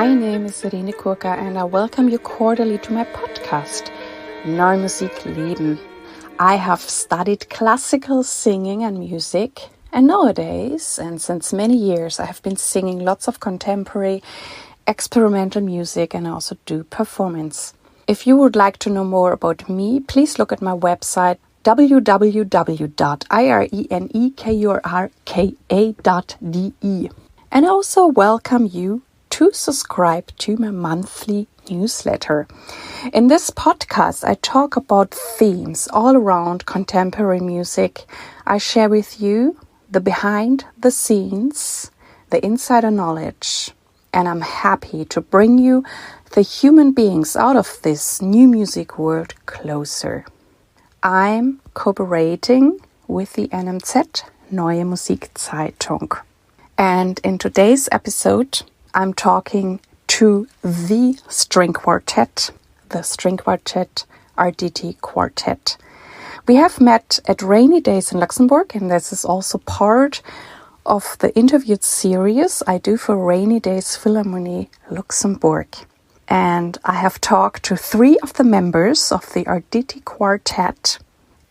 My name is Irene Kurka and I welcome you cordially to my podcast, Neue, musik, leben. I have studied classical singing and music, and nowadays, and since many years, I have been singing lots of contemporary, experimental music and I also do performance. If you would like to know more about me, please look at my website www.irenekurka.de. And I also welcome you to subscribe to my monthly newsletter. In this podcast, I talk about themes all around contemporary music. I share with you the behind the scenes, the insider knowledge, and I'm happy to bring you the human beings out of this new music world closer. I'm cooperating with the NMZ, Neue Musik Zeitung. And in today's episode, I'm talking to the string quartet, the string quartet, Arditti Quartet. We have met at Rainy Days in Luxembourg, and this is also part of the interviewed series I do for Rainy Days Philharmonie Luxembourg. And I have talked to 3 of the members of the Arditti Quartet.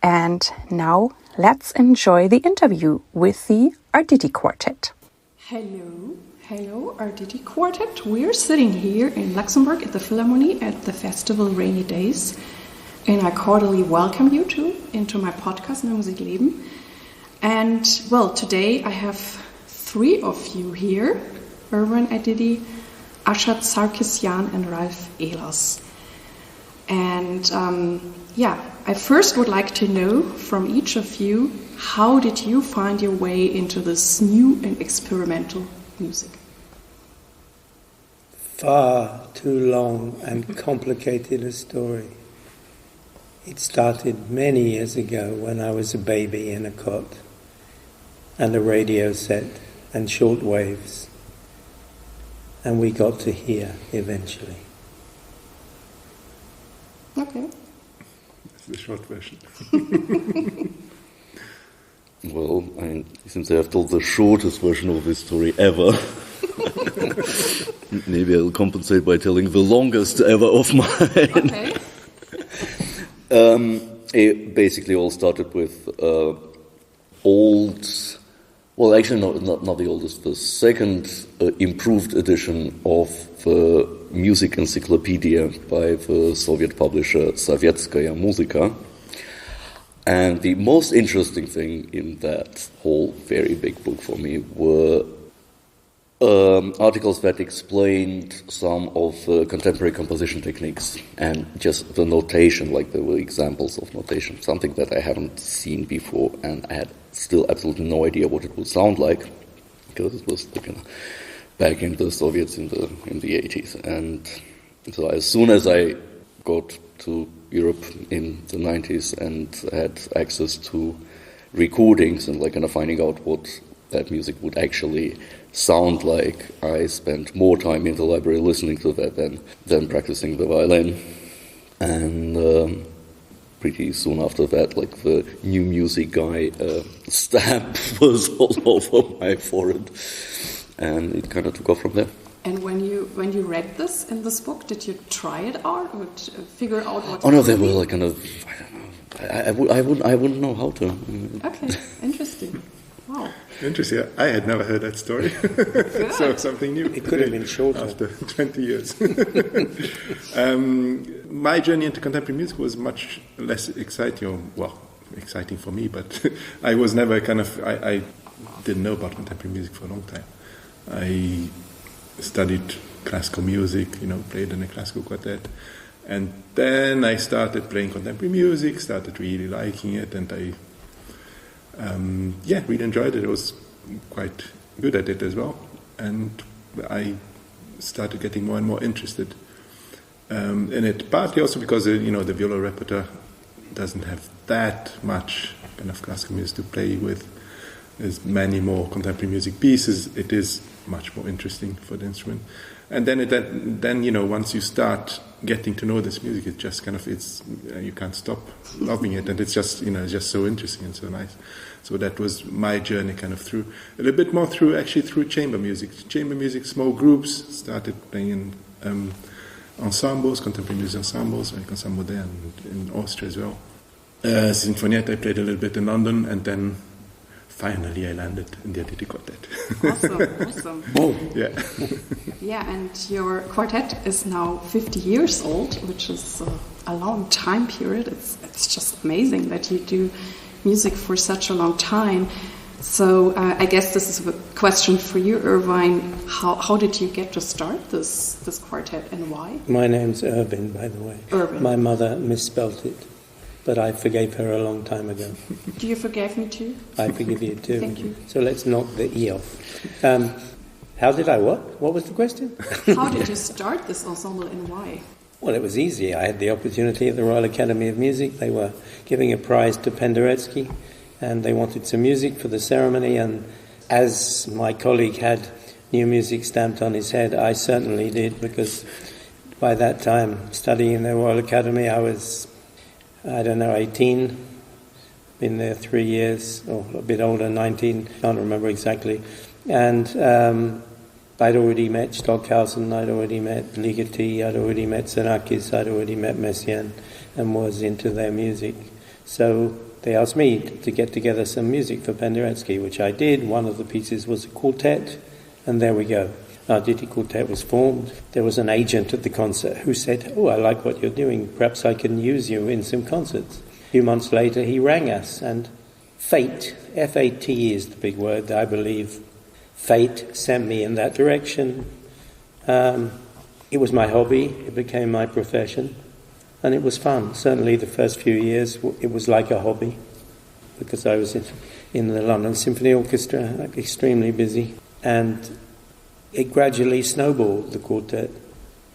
And now let's enjoy the interview with the Arditti Quartet. Hello, Arditti Quartet. We're sitting here in Luxembourg at the Philharmonie at the festival Rainy Days. And I cordially welcome you into my podcast, Neue, musik, leben. And, well, today I have 3 of you here, Irvine Arditti, Ashot, Sarkissjan, and Ralf, Ehlers. And, I first would like to know from each of you, how did you find your way into this new and experimental music? Far too long and complicated a story. It started many years ago when I was a baby in a cot and a radio set and short waves, and we got to hear eventually. Okay. That's the short version. Well, since I have told the shortest version of this story ever, maybe I'll compensate by telling the longest ever of mine. Okay. It basically all started with not the oldest, the second improved edition of the music encyclopedia by the Soviet publisher Sovetskaya Muzika. And the most interesting thing in that whole very big book for me were articles that explained some of the contemporary composition techniques and just the notation, like there were examples of notation, something that I hadn't seen before, and I had still absolutely no idea what it would sound like, because it was back in the Soviets in the 80s. And so as soon as I got to Europe in the 90s and had access to recordings and finding out what that music would actually sound like, I spent more time in the library listening to that than practicing the violin. And pretty soon after that, the new music guy stamp was all over my forehead, and it kind of took off from there. And when you read this in this book, did you try it out or figure out what? Oh no, they were I don't know. I wouldn't know how to. Okay, interesting. Wow. Interesting. I had never heard that story. So something new. It could have been shorter. After 20 years. My journey into contemporary music was much less exciting. Well, exciting for me, but I was never I didn't know about contemporary music for a long time. I studied classical music, played in a classical quartet. And then I started playing contemporary music, started really liking it, and I really enjoyed it. I was quite good at it as well. And I started getting more and more interested in it, partly also because, the viola repertoire doesn't have that much kind of classical music to play with. there's many more contemporary music pieces, it is much more interesting for the instrument. And then you know, once you start getting to know this music, it just kind of, you can't stop loving it, and it's just, you know, it's just so interesting and so nice. So that was my journey kind of through, a little bit more through chamber music, small groups, started playing in ensembles, contemporary music ensembles, like Ensemble modern in Austria as well. Sinfonietta, I played a little bit in London, and then finally I landed in the Arditti Quartet. Awesome. Oh. Yeah. Yeah, and your quartet is now 50 years old, which is a long time period. It's just amazing that you do music for such a long time. So I guess this is a question for you, Irvine. How did you get to start this quartet, and why? My name's Irvine, by the way. Irvine. My mother misspelt it, but I forgave her a long time ago. Do you forgive me too? I forgive you too. Thank you. So let's knock the E off. How did I what? What was the question? How did you start this ensemble, and why? Well, it was easy. I had the opportunity at the Royal Academy of Music. They were giving a prize to Penderecki, and they wanted some music for the ceremony. And as my colleague had new music stamped on his head, I certainly did, because by that time, studying in the Royal Academy, I was, 18, been there 3 years, or a bit older, 19, can't remember exactly. And I'd already met Stockhausen, I'd already met Ligeti, I'd already met Sarkissjan, I'd already met Messiaen, and was into their music. So they asked me to get together some music for Penderecki, which I did. One of the pieces was a quartet, and there we go. Arditti Quartet was formed. There was an agent at the concert who said, "Oh, I like what you're doing, perhaps I can use you in some concerts." A few months later he rang us, and fate, F-A-T is the big word, I believe. Fate sent me in that direction. It was my hobby, it became my profession, and it was fun. Certainly the first few years it was like a hobby, because I was in the London Symphony Orchestra, extremely busy, and it gradually snowballed, the quartet.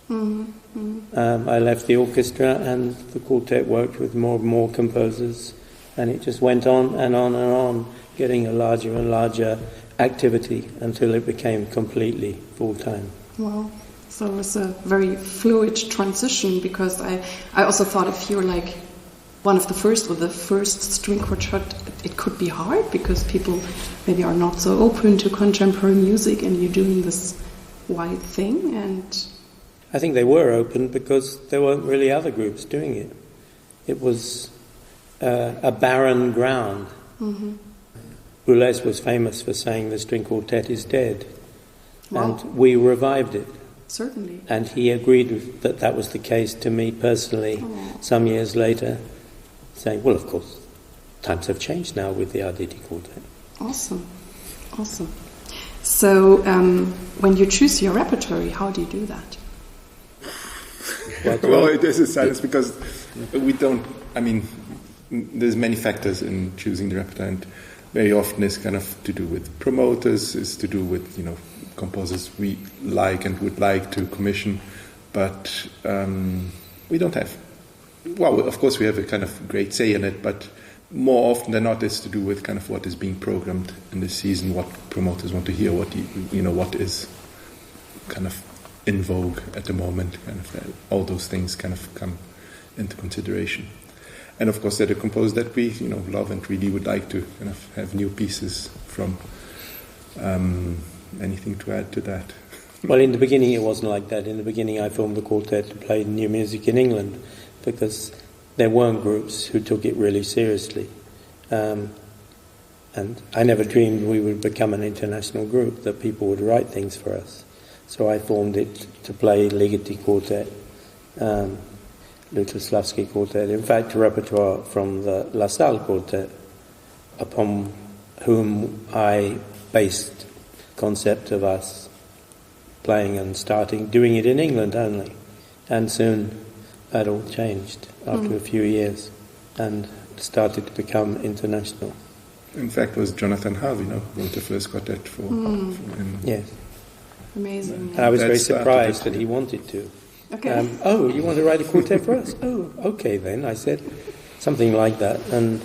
I left the orchestra, and the quartet worked with more and more composers, and it just went on and on and on, getting a larger and larger activity until it became completely full-time. Wow. So it was a very fluid transition, because I also thought if you're like one of the first, or the first string quartet, it could be hard, because people maybe are not so open to contemporary music, and you're doing this wide thing. And I think they were open because there weren't really other groups doing it. It was a barren ground. Ehlers was famous for saying the string quartet is dead. Wow. And we revived it. Certainly. And he agreed that was the case to me personally some years later, saying, well, of course, times have changed now with the Arditti Quartet. Awesome. So when you choose your repertory, how do you do that? Well, it is a silence, because we don't, there's many factors in choosing the repertoire, and very often it's kind of to do with promoters, it's to do with, composers we like and would like to commission, but we don't have. Well, of course we have a kind of great say in it, but more often than not it's to do with kind of what is being programmed in the season, what promoters want to hear, what is kind of in vogue at the moment, kind of all those things kind of come into consideration. And of course, there are composers that we, love and really would like to kind of have new pieces from. Anything to add to that? Well, in the beginning, it wasn't like that. In the beginning, I formed the quartet to play new music in England, because there weren't groups who took it really seriously. And I never dreamed we would become an international group, that people would write things for us. So I formed it to play Ligeti Quartet, Lutoslavsky Quartet, in fact, a repertoire from the La Salle Quartet, upon whom I based concept of us playing and doing it in England only. And soon that all changed after a few years and started to become international. In fact, it was Jonathan Harvey, wrote the first quartet for him. Yes. Amazing. I was very surprised that he wanted to. Okay. You want to write a quartet for us? Oh, okay then, I said. Something like that. And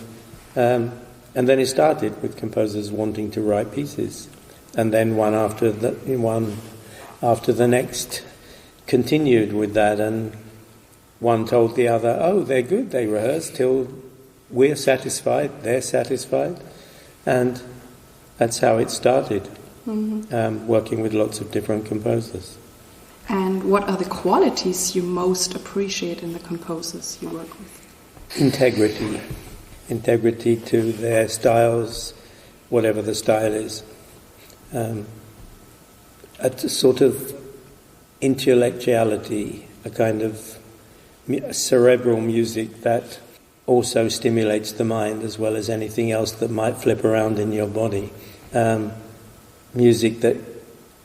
And then it started with composers wanting to write pieces, and then one after the next continued with that, and one told the other, oh, they're good, they rehearse till we're satisfied, they're satisfied, and that's how it started, working with lots of different composers. And what are the qualities you most appreciate in the composers you work with? Integrity to their styles, whatever the style is. A sort of intellectuality, a kind of cerebral music that also stimulates the mind as well as anything else that might flip around in your body. Music that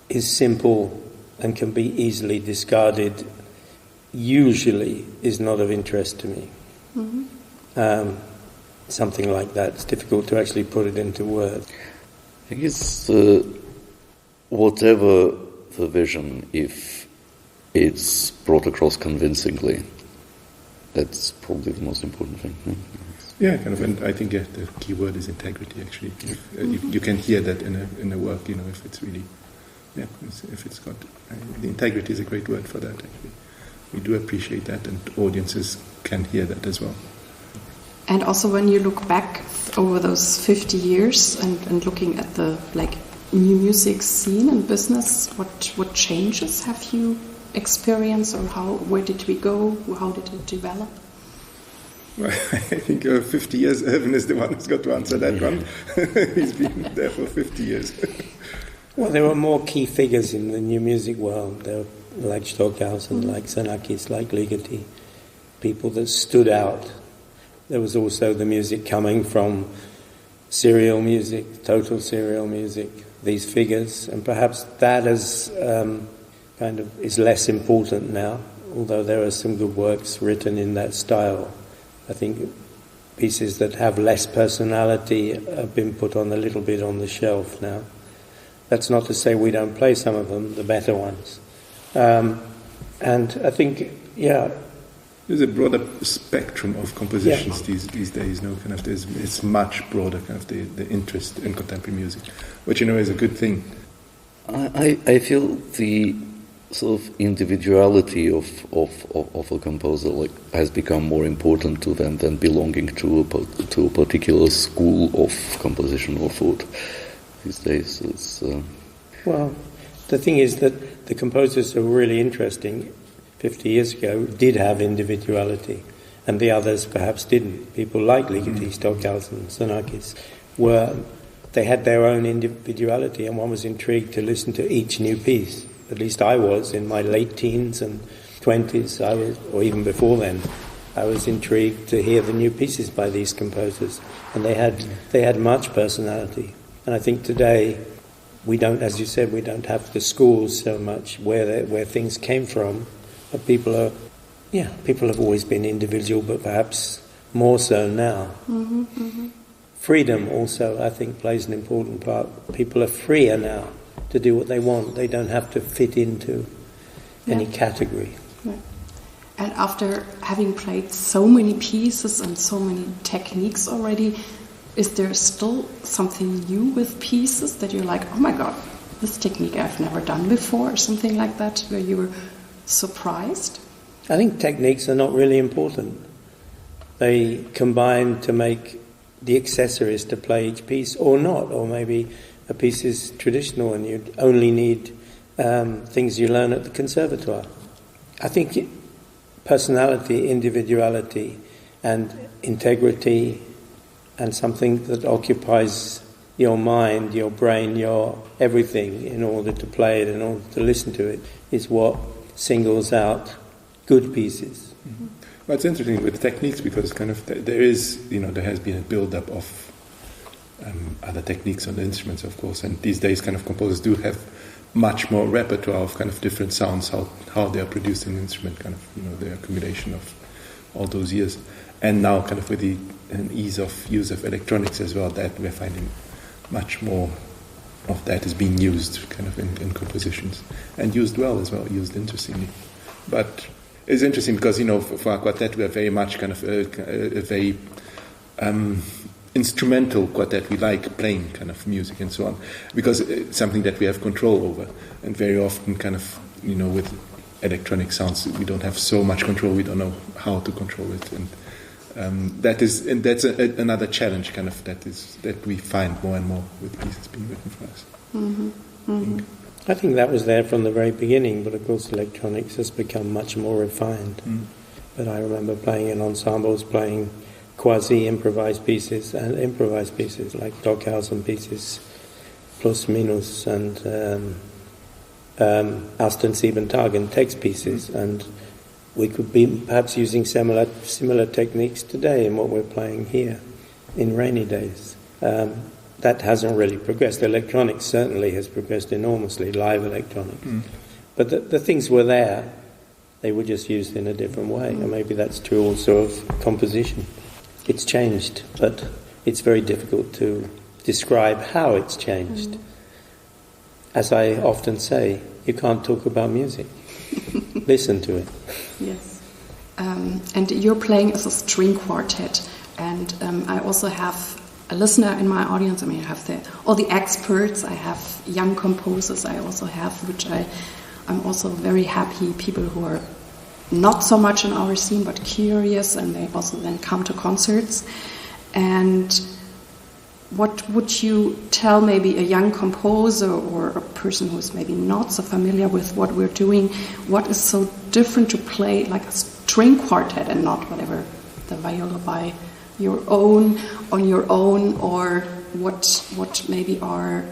is simple and can be easily discarded usually is not of interest to me. Something like that. It's difficult to actually put it into words. I think it's whatever the vision, if it's brought across convincingly, that's probably the most important thing. Yeah, kind of, and I think the key word is integrity. Actually, you can hear that in a work. If it's really, if it's got the integrity is a great word for that. Actually, we do appreciate that, and audiences can hear that as well. And also, when you look back over those 50 years and looking at the new music scene and business, what changes have you experienced, or where did we go? How did it develop? Well, I think 50 years, Irvine is the one who's got to answer that one. He's been there for 50 years. Well, there were more key figures in the new music world. There were like Stockhausen, like Sarkissjan, like Ligeti, people that stood out. There was also the music coming from serial music, total serial music, these figures, and perhaps that is is less important now, although there are some good works written in that style. I think pieces that have less personality have been put on a little bit on the shelf now. That's not to say we don't play some of them, the better ones. And I think, there's a broader spectrum of compositions these days. It's much broader, the interest in contemporary music, which is a good thing. I feel the sort of individuality of a composer has become more important to them than belonging to a particular school of composition or thought these days. Well, the thing is that the composers are really interesting. 50 years ago did have individuality, and the others perhaps didn't. People like Ligeti, Stockhausen, Sarkissjan they had their own individuality, and one was intrigued to listen to each new piece. At least I was in my late teens and 20s, or even before then. I was intrigued to hear the new pieces by these composers, and they had much personality. And I think today we don't, as you said, we don't have the schools so much where things came from. But people have always been individual, but perhaps more so now. Freedom also, I think, plays an important part. People are freer now to do what they want. They don't have to fit into any category. Yeah. And after having played so many pieces and so many techniques already, is there still something new with pieces that you're like, oh my God, this technique I've never done before, or something like that, where you were surprised? I think techniques are not really important. They combine to make the accessories to play each piece, or not, or maybe a piece is traditional and you only need things you learn at the conservatoire. I think personality, individuality and integrity and something that occupies your mind, your brain, your everything in order to play it, in order to listen to it, is what singles out good pieces. Well, it's interesting with techniques because there has been a build-up of other techniques on the instruments, of course, and these days composers do have much more repertoire of different sounds, how they are producing the instrument, the accumulation of all those years, and now with the ease of use of electronics as well, that we're finding much more of that is being used in compositions, and used well as well, used interestingly. But it's interesting because for our quartet we are very much a very instrumental quartet. We like playing kind of music and so on, because it's something that we have control over. And very often, kind of, with electronic sounds, we don't have so much control. We don't know how to control it, and that's another challenge, kind of that we find more and more with pieces being written for us. Mm-hmm. Mm-hmm. I think that was there from the very beginning, but of course electronics has become much more refined. But I remember playing in ensembles, playing quasi-improvised pieces and improvised pieces like Dockhausen pieces, Plus Minus, and Asten Sieben Tagen text pieces, and we could be perhaps using similar techniques today in what we're playing here in Rainy Days. That hasn't really progressed. Electronics certainly has progressed enormously, live electronics. But the things were there, they were just used in a different way, and maybe that's true also of composition. It's changed, but it's very difficult to describe how it's changed. As I often say, you can't talk about music. Listen to it. Yes. And you're playing as a string quartet, and I also have a listener in my audience. I mean, I have all the experts, I have young composers, I also have, which I'm also very happy, people who are not so much in our scene but curious, and they also then come to concerts. And what would you tell maybe a young composer or a person who is maybe not so familiar with what we're doing? What is so different to play like a string quartet and not whatever, the viola by your own, on your own, or what maybe are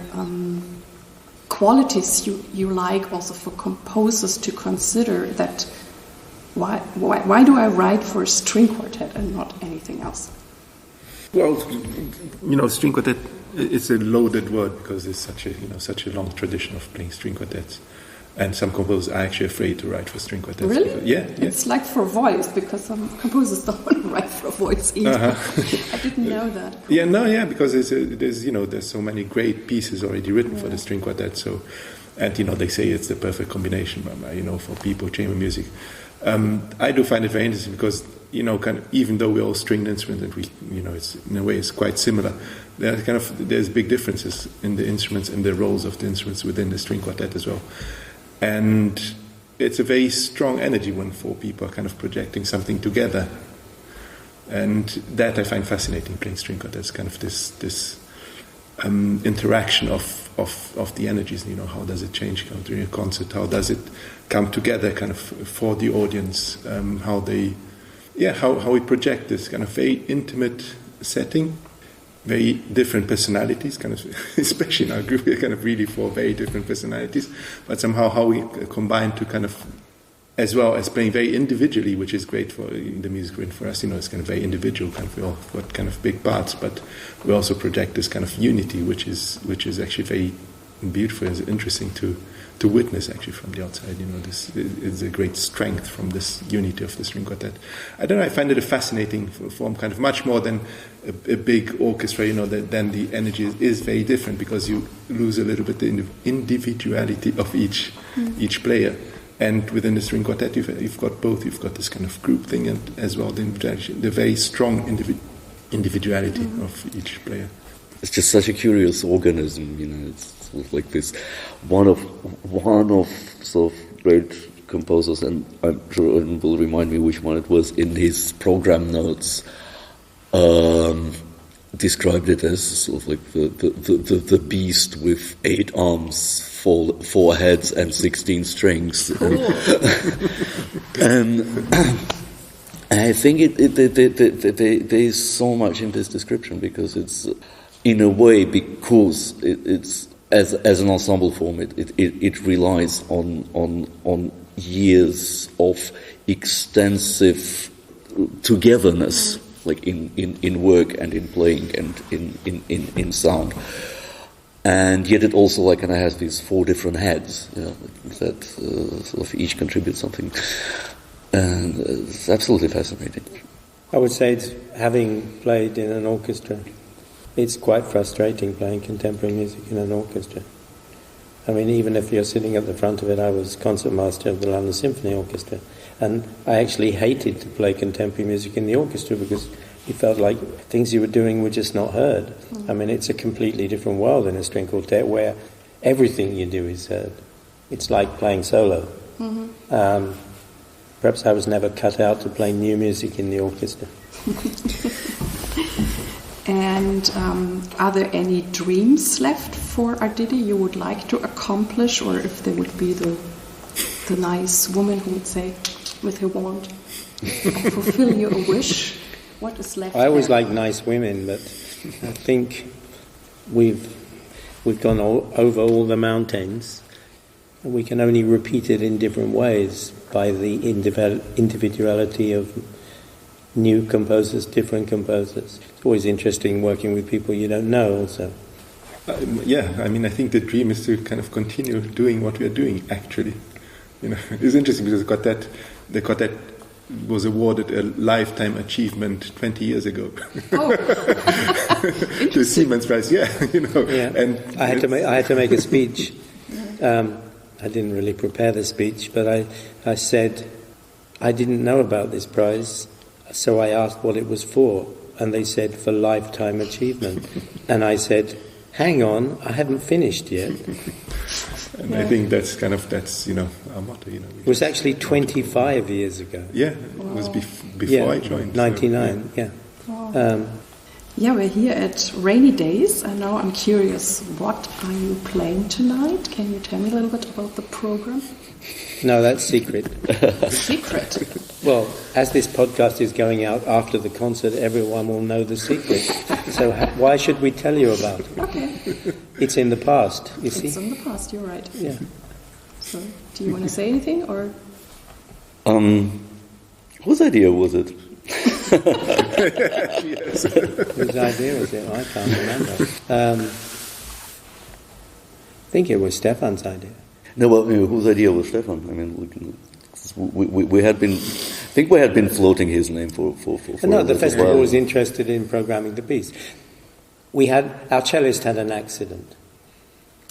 qualities you like also for composers to consider, that why do I write for a string quartet and not anything else? Well, string quartet, it's a loaded word because there's such a long tradition of playing string quartets. And some composers are actually afraid to write for string quartets. Really? Because, yeah. It's like for voice, because some composers don't want to write for voice either. I didn't know that. Yeah, because there's so many great pieces already written for the string quartet. So, and they say it's the perfect combination, for people, chamber music. I do find it very interesting because kind of, even though we're all stringed instruments and it's in a way it's quite similar, there's big differences in the instruments and the roles of the instruments within the string quartet as well. And it's a very strong energy when four people are kind of projecting something together. And that I find fascinating, playing string quartets, kind of this interaction of the energies. How does it change during a concert? How does it come together kind of for the audience? How we project this kind of very intimate setting. Very different personalities, kind of, especially in our group, we're kind of really four very different personalities, but somehow how we combine to kind of, as well as playing very individually, which is great for the music written for us, it's kind of very individual, kind of, we all got kind of big parts, but we also project this kind of unity, which is actually very beautiful and interesting to witness actually from the outside. This is a great strength from this unity of the string quartet. I don't know, I find it a fascinating form, kind of much more than a big orchestra, then the energy is very different because you lose a little bit the individuality of each player. And within the string quartet, you've got both. You've got this kind of group thing and as well the very strong individuality of each player. It's just such a curious organism, it's sort of like this. One of sort of great composers, and I'm sure Irvine will remind me which one it was, in his program notes, described it as sort of like the beast with 8 arms, 4 heads, and 16 strings. And I think there is so much in this description because it's, in a way, because it's as an ensemble form, it relies on years of extensive togetherness, like in work and in playing and in sound. And yet it also kind of has these 4 different heads, that sort of each contribute something. And it's absolutely fascinating. I would say it's, having played in an orchestra, it's quite frustrating playing contemporary music in an orchestra. I mean, even if you're sitting at the front of it, I was concertmaster of the London Symphony Orchestra, and I actually hated to play contemporary music in the orchestra because you felt like things you were doing were just not heard. I mean, it's a completely different world in a string quartet where everything you do is heard. It's like playing solo. Perhaps I was never cut out to play new music in the orchestra. And are there any dreams left for Arditti you would like to accomplish, or if there would be the nice woman who would say with her wand, I fulfill your wish? What is left? I always like nice women, but I think we've gone over all the mountains. We can only repeat it in different ways by the individuality of new composers, different composers. It's always interesting working with people you don't know also. I mean, I think the dream is to kind of continue doing what we are doing, actually. It's interesting because the quartet was awarded a lifetime achievement 20 years ago. Oh, the Siemens Prize, Yeah. And I had to make a speech. I didn't really prepare the speech, but I said I didn't know about this prize, so I asked what it was for, and they said for lifetime achievement. And I said, hang on, I haven't finished yet. And I think that's our motto. It was actually 25 years ago. Yeah, it was before I joined. 99, so, Wow. We're here at Rainy Days, and now I'm curious, what are you playing tonight? Can you tell me a little bit about the program? No, that's secret. Secret? Well, as this podcast is going out after the concert, everyone will know the secret. So why should we tell you about it? Okay. It's in the past, you see? It's in the past, you're right. Yeah. So, do you want to say anything, or? Whose idea was it? Whose idea was it? I can't remember. I think it was Stefan's idea. No, well, whose idea was Stefan? I mean, we had been. I think we had been floating his name for No, the festival was interested in programming the piece. Our cellist had an accident.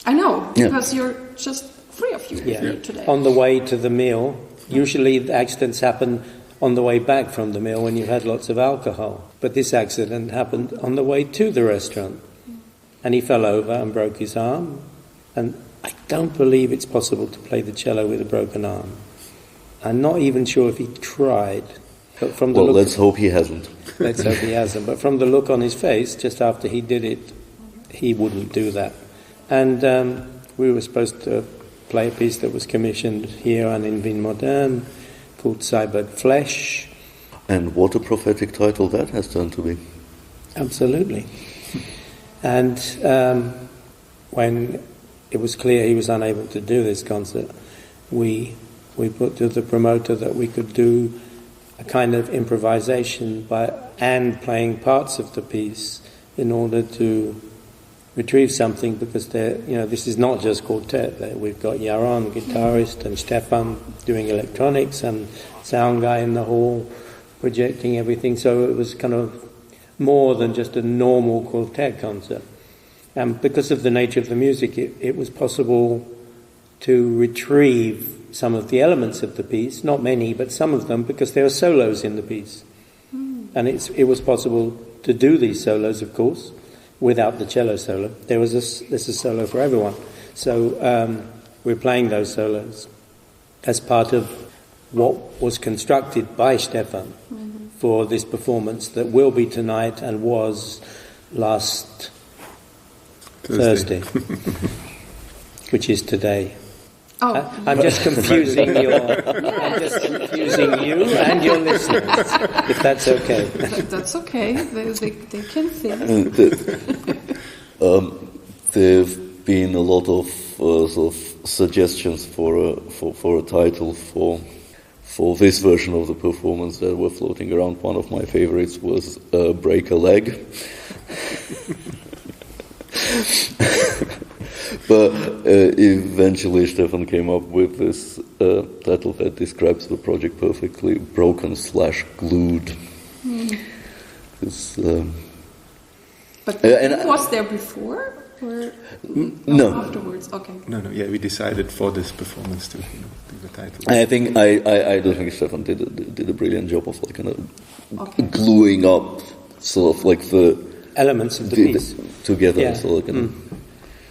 I know, because you're just three of you here today. On the way to the meal. Usually the accidents happen on the way back from the meal when you've had lots of alcohol. But this accident happened on the way to the restaurant. And he fell over and broke his arm. And I don't believe it's possible to play the cello with a broken arm. I'm not even sure if he tried. But from the let's hope he hasn't. Let's hope he hasn't. But from the look on his face, just after he did it, he wouldn't do that. And we were supposed to play a piece that was commissioned here and in Wien Modern, called Cybered Flesh. And what a prophetic title that has turned to be. Absolutely. And when it was clear he was unable to do this concert, we put to the promoter that we could do a kind of improvisation and playing parts of the piece in order to retrieve something, because this is not just quartet. We've got Yaron, guitarist, and Stefan doing electronics, and sound guy in the hall projecting everything. So it was kind of more than just a normal quartet concert. And because of the nature of the music, it was possible to retrieve some of the elements of the piece, not many, but some of them, because there are solos in the piece. And it was possible to do these solos, of course, without the cello solo. There's a solo for everyone. So we're playing those solos as part of what was constructed by Stefan for this performance that will be tonight and was last Thursday, which is today. Oh, I'm just confusing you and your listeners, if that's okay. That's okay. They can think. There've been a lot of sort of suggestions for a title for this version of the performance that were floating around. One of my favorites was "Break a Leg." But eventually Stefan came up with this title that describes the project perfectly: broken/glued. But it was there before? Or no. Afterwards? Okay. No, we decided for this performance to do the title. I think I do think Stefan did a brilliant job of gluing up sort of like the elements of the piece together. Yeah. So like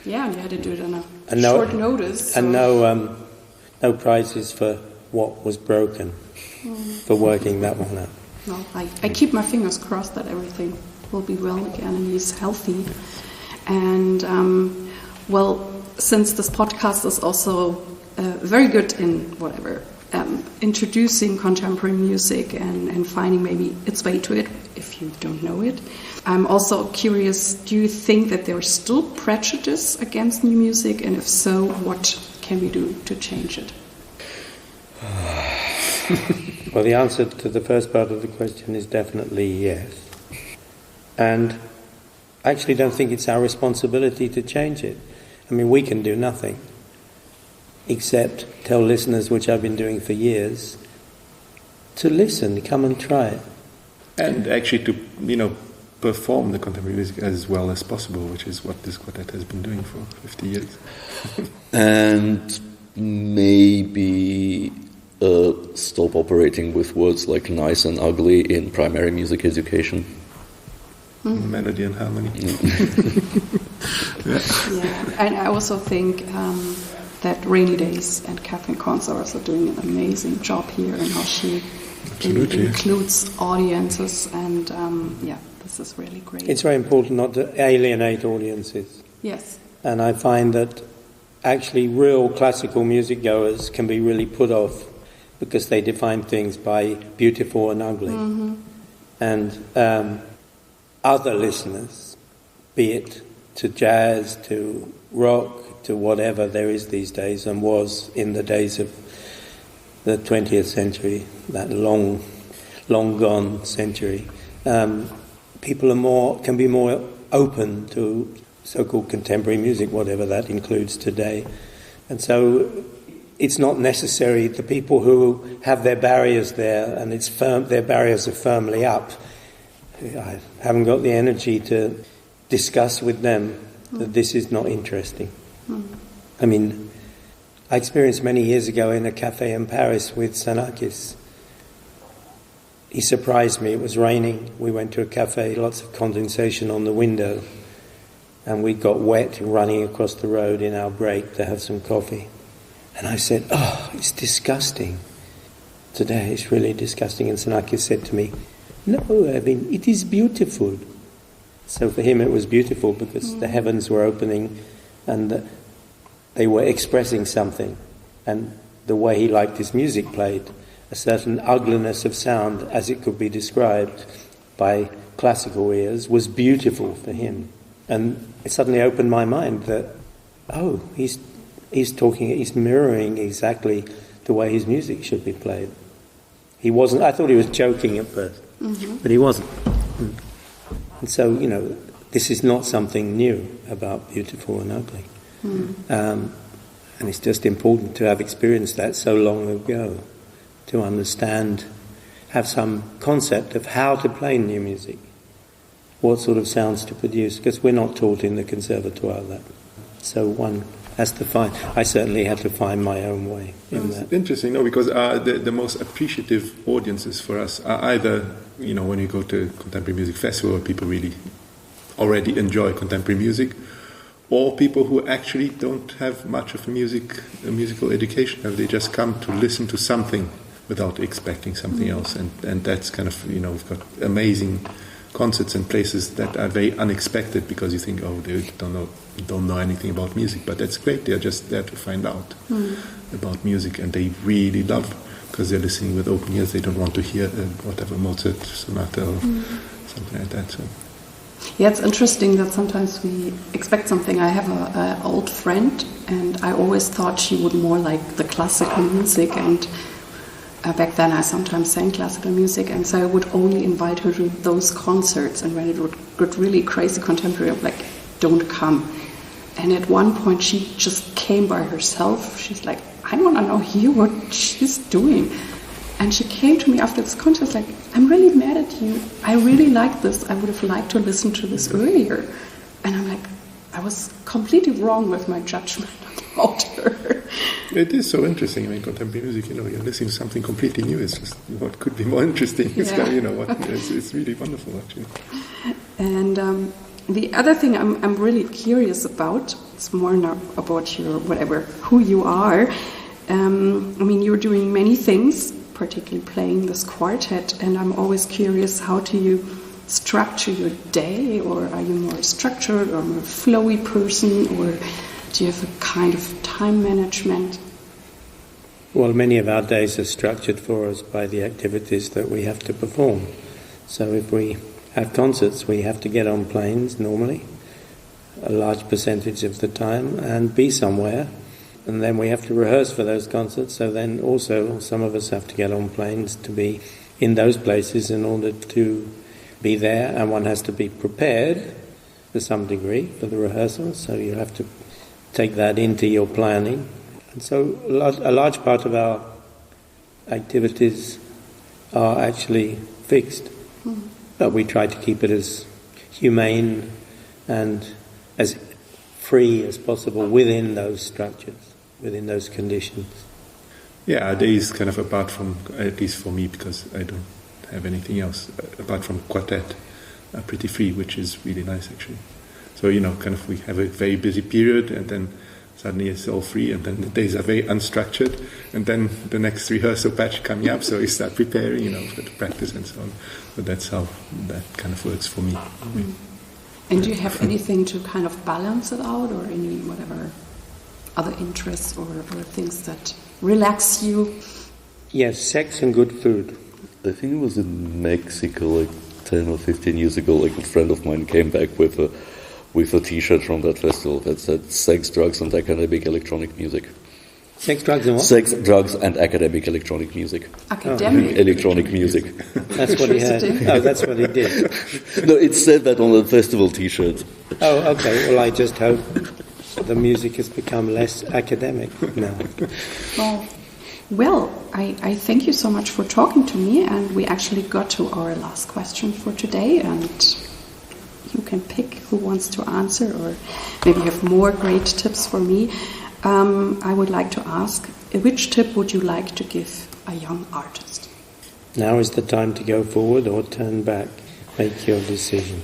Yeah, and you had to do it on And short notice. And no prizes for what was broken for working that one out. No, I keep my fingers crossed that everything will be well again and he's healthy. And, since this podcast is also very good in whatever, introducing contemporary music and finding maybe its way to it, if you don't know it, I'm also curious, do you think that there is still prejudice against new music? And if so, what can we do to change it? Well, the answer to the first part of the question is definitely yes. And I actually don't think it's our responsibility to change it. I mean, we can do nothing except tell listeners, which I've been doing for years, to listen, come and try it. And actually to, perform the contemporary music as well as possible, which is what this quartet has been doing for 50 years. and maybe stop operating with words like nice and ugly in primary music education. Melody and harmony. Yeah, and I also think that Rainy Days and Catherine Conz are also doing an amazing job here in how she includes audiences, and this is really great. It's very important not to alienate audiences. Yes. And I find that actually real classical music goers can be really put off because they define things by beautiful and ugly. Mm-hmm. And other listeners, be it to jazz, to rock, to whatever there is these days and was in the days of the 20th century, that long gone century, people can be more open to so-called contemporary music, whatever that includes today. And so it's not necessary, the people who have their barriers there and their barriers are firmly up, I haven't got the energy to discuss with them that this is not interesting. I mean, I experienced many years ago in a cafe in Paris with Sarkissjan. He surprised me. It was raining. We went to a cafe, lots of condensation on the window, and we got wet running across the road in our break to have some coffee. And I said, "Oh, it's disgusting. Today it's really disgusting." And Sarkissjan said to me, "No, I mean, it is beautiful." So for him it was beautiful because the heavens were opening and they were expressing something. And the way he liked his music played, a certain ugliness of sound as it could be described by classical ears, was beautiful for him. And it suddenly opened my mind that, he's mirroring exactly the way his music should be played. He wasn't, I thought he was joking at first, but he wasn't. And so, this is not something new about beautiful and ugly. And it's just important to have experienced that so long ago, to understand, have some concept of how to play new music, what sort of sounds to produce, because we're not taught in the conservatoire that. So one has to find, I certainly had to find my own way in that. Interesting, because the most appreciative audiences for us are either, when you go to a contemporary music festival where people really already enjoy contemporary music, or people who actually don't have much of a musical education. They just come to listen to something without expecting something else. And that's kind of, we've got amazing concerts and places that are very unexpected because you think, they don't know anything about music. But that's great. They're just there to find out about music, and they really love, because they're listening with open ears. They don't want to hear whatever Mozart sonata or something like that. So. Yeah, it's interesting that sometimes we expect something. I have an old friend, and I always thought she would more like the classical music, and back then I sometimes sang classical music, and so I would only invite her to those concerts, and when it would get really crazy contemporary, I'm like, don't come. And at one point she just came by herself. She's like, I want to hear what she's doing. And she came to me after this concert, like, I'm really mad at you. I really like this. I would have liked to listen to this earlier. And I'm like, I was completely wrong with my judgment about her. It is so interesting. I mean, contemporary music, you're listening to something completely new. It's just, what could be more interesting? It's, it's really wonderful, actually. And the other thing I'm really curious about, it's more not about your, who you are. I mean, you're doing many things, particularly playing this quartet, and I'm always curious, how do you structure your day, or are you more structured or more flowy person, or do you have a kind of time management? Well, many of our days are structured for us by the activities that we have to perform. So if we have concerts, we have to get on planes normally, a large percentage of the time, and be somewhere. And then we have to rehearse for those concerts, so then also some of us have to get on planes to be in those places in order to be there, and one has to be prepared to some degree for the rehearsal, so you have to take that into your planning. And so a large part of our activities are actually fixed, but we try to keep it as humane and as free as possible within those structures, within those conditions. Yeah, our day is kind of, apart from, at least for me, because I don't have anything else apart from quartet, pretty free, which is really nice actually. So kind of we have a very busy period, and then suddenly it's all free, and then the days are very unstructured, and then the next rehearsal batch coming up, so you start preparing, for the practice and so on. So that's how that kind of works for me. Mm-hmm. And do you have anything to kind of balance it out, or any whatever other interests or things that relax you? Yes, sex and good food. I think it was in Mexico, like 10 or 15 years ago, like a friend of mine came back with a T-shirt from that festival that said "Sex, Drugs and Academic Electronic Music." Sex, drugs and what? Sex, drugs and academic electronic music. Academic electronic music. That's what he had. Oh, that's what he did. No, it said that on the festival T-shirt. Oh, okay. Well, I just hope the music has become less academic now. Well, I thank you so much for talking to me, and we actually got to our last question for today, and you can pick who wants to answer, or maybe you have more great tips for me. I would like to ask, which tip would you like to give a young artist? Now is the time to go forward or turn back. Make your decision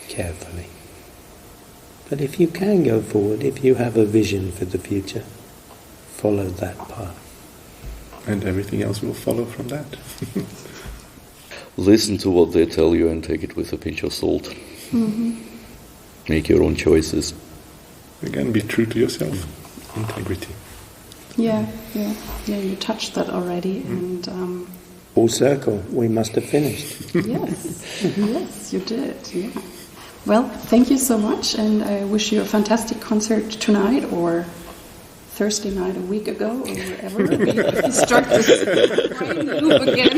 carefully. But if you can go forward, if you have a vision for the future, follow that path. And everything else will follow from that. Listen to what they tell you and take it with a pinch of salt. Mm-hmm. Make your own choices. Again, be true to yourself. Integrity. Yeah, you touched that already. And full circle, we must have finished. Yes, you did. Yeah. Well, thank you so much, and I wish you a fantastic concert tonight, or Thursday night a week ago, or wherever we start this brain loop again.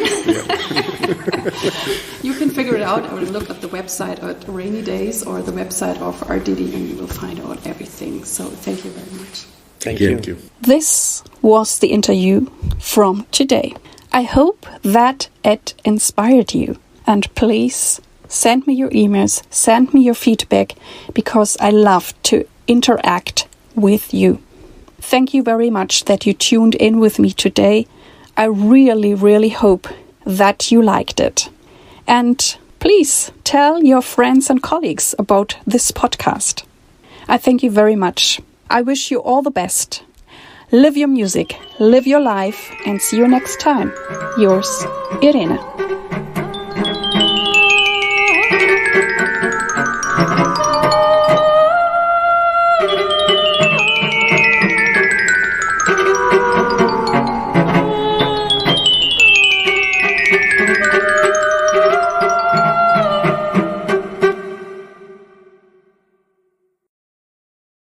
You can figure it out, or look at the website at Rainy Days or the website of Arditti, and you will find out everything. So thank you very much. Thank you. This was the interview from today. I hope that it inspired you, and please send me your emails, send me your feedback, because I love to interact with you. Thank you very much that you tuned in with me today. I really, really hope that you liked it. And please tell your friends and colleagues about this podcast. I thank you very much. I wish you all the best. Live your music, live your life, and see you next time. Yours, Irene.